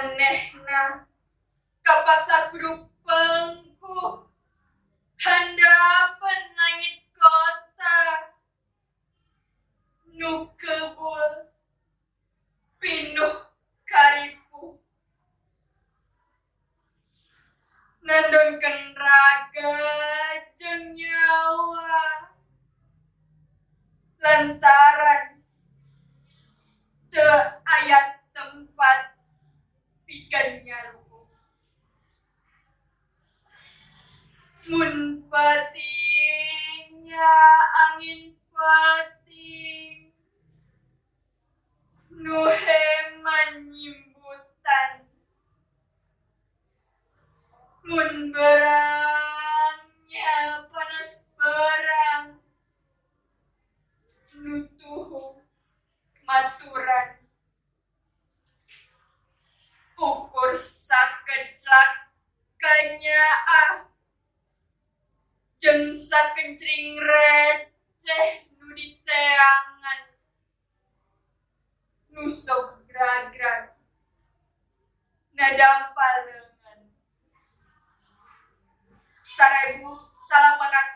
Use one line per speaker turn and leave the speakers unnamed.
manehna kapaksa kudu pengkuh handapeun langit kota nu keubul pinuh karipuh nandongkeun raga jeung nyawa lantaran teu aya tempat pikeun ngaruhuh. Mun pentingnya angin peting nu heman nyimbutan, mun berangnya panas berang nu tuhu maturan, ukur sakeclak kanyaah jeung sakencring receh nu diteangan nu sok gragrag nadampal leungeun 1900